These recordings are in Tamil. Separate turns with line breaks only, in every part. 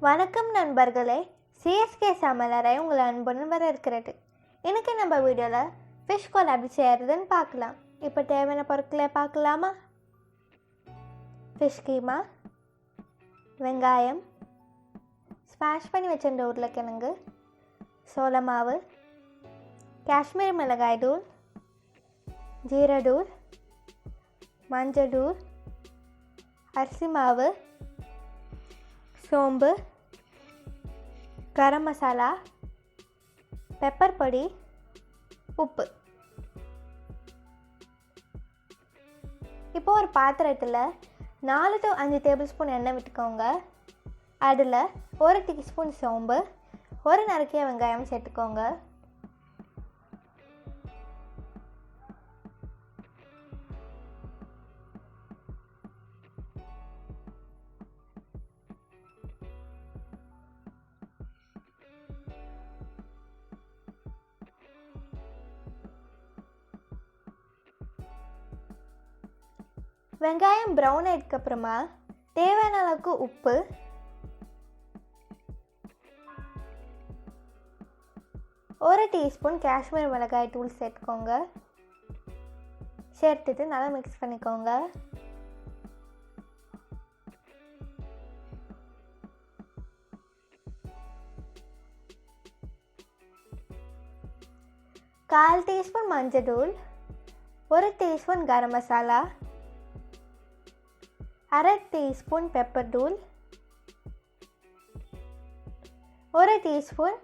வணக்கம் நண்பர்களே, சிஎஸ்கே சமையலறை உங்களை அன்புடன் வரவேற்கிறது. இன்றைக்கி நம்ம வீடியோவில் ஃபிஷ் கோலா எப்படி செய்கிறதுன்னு பார்க்கலாம். இப்போ தேவையான பொருட்களை பார்க்கலாமா? ஃபிஷ் கீமா, வெங்காயம், ஸ்மாஷ் பண்ணி வச்சிருந்த உருளைக்கிழங்கு, சோள மாவு, காஷ்மீரி மிளகாய் தூள், ஜீரதூள், மஞ்சள் தூள், அரிசி மாவு, சோம்பு, கரம் மசாலா, பெப்பர் பொடி, உப்பு. இப்போ ஒரு பாத்திரத்தில் 4 to 5 டேபிள் ஸ்பூன் எண்ணெய் விட்டுக்கோங்க. அதில் 1 டீஸ்பூன் சோம்பு, 1 நறுக்கிய வெங்காயம் சேர்த்துக்கோங்க. வெங்காயம் ப்ரௌன் ஆகிடுக்கப்புறமா தேவையான அளவுக்கு உப்பு, ஒரு டீஸ்பூன் காஷ்மீர் மிளகாய் தூள் சேர்த்துக்கோங்க. சேர்த்துட்டு நல்லா மிக்ஸ் பண்ணிக்கோங்க. கால் டீஸ்பூன் மஞ்சள் தூள், 1 teaspoon garam masala, 1/2 teaspoon pepper தூள், 1 டீஸ்பூன்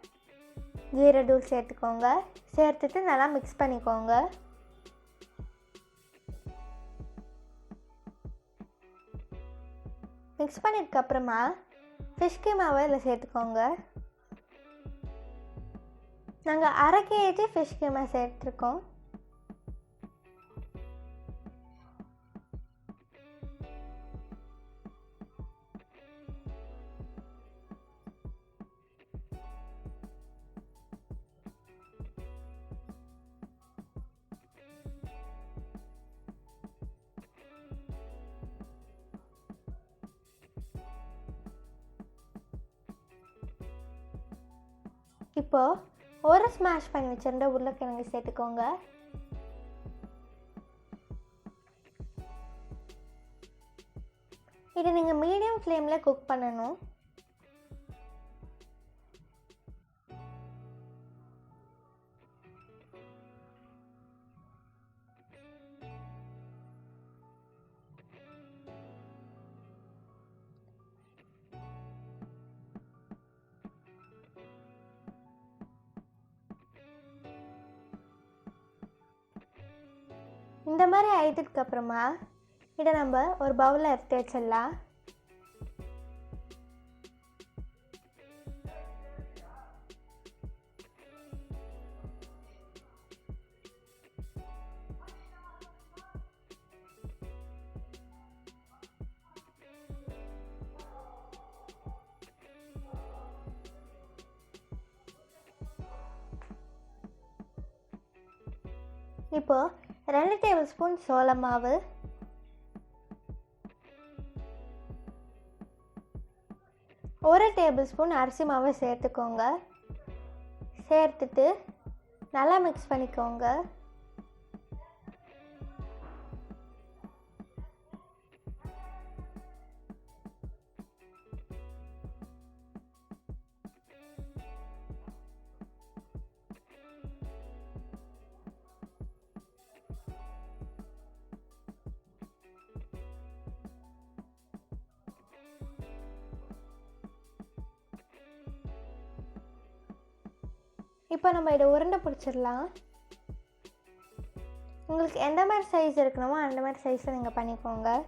ஜீரதூள் சேர்த்துக்கோங்க. சேர்த்துட்டு நல்லா மிக்ஸ் பண்ணிக்கோங்க. மிக்ஸ் பண்ணதுக்கப்புறமா ஃபிஷ் கீமாவை இதில் சேர்த்துக்கோங்க. நாங்கள் 1/2 kg ஃபிஷ் கீமா சேர்த்துருக்கோம். இப்போது ஒரு ஸ்மாஷ் பண்ணி வச்சுருந்த உருளைக்கிழங்கு சேர்த்துக்கோங்க. இதை நீங்கள் மீடியம் ஃப்ளேமில் குக் பண்ணணும். இந்த மாதிரி ஆயிட்டதுக்கப்புறமா இதை நம்ம ஒரு பவுலில் எடுத்து வச்சிடலாம். இப்போது 2 டேபிள் ஸ்பூன் சோள மாவு, 1 டேபிள் ஸ்பூன் அரிசி மாவு சேர்த்துக்கோங்க. சேர்த்துட்டு நல்லா மிக்ஸ் பண்ணிக்கோங்க. இப்போ நம்ம இதை உருண்டை பிடிச்சிடலாம். உங்களுக்கு எந்த மாதிரி சைஸ் இருக்கணுமோ அந்த மாதிரி சைஸில் நீங்கள் பண்ணிக்கோங்க.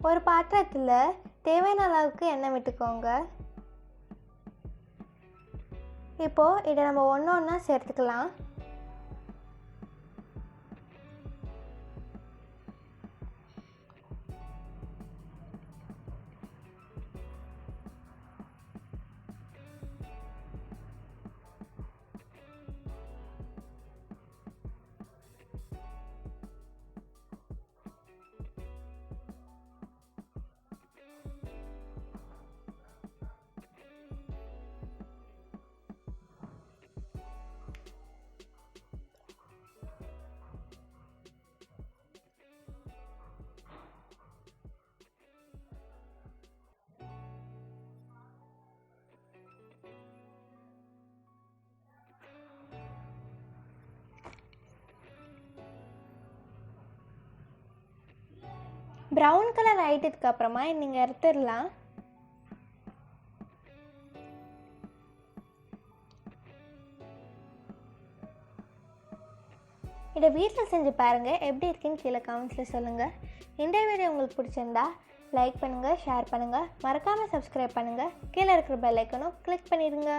ஒரு பாத்திரத்தில் தேவையான அளவுக்கு எண்ணெய் விட்டுக்கோங்க. இப்போது இதை நம்ம ஒன்று ஒன்றா சேர்த்துக்கலாம். ப்ரௌன் கலர் ஆகிட்டதுக்கு அப்புறமா நீங்கள் எடுத்துடலாம். இதை வீட்டில் செஞ்சு பாருங்கள், எப்படி இருக்குன்னு கீழே கமெண்ட்ஸில் சொல்லுங்கள். இந்த வீடியோ உங்களுக்கு பிடிச்சிருந்தா லைக் பண்ணுங்கள், ஷேர் பண்ணுங்கள், மறக்காமல் சப்ஸ்கிரைப் பண்ணுங்கள். கீழே இருக்கிற பெல் ஐக்கனும் கிளிக் பண்ணிடுங்க.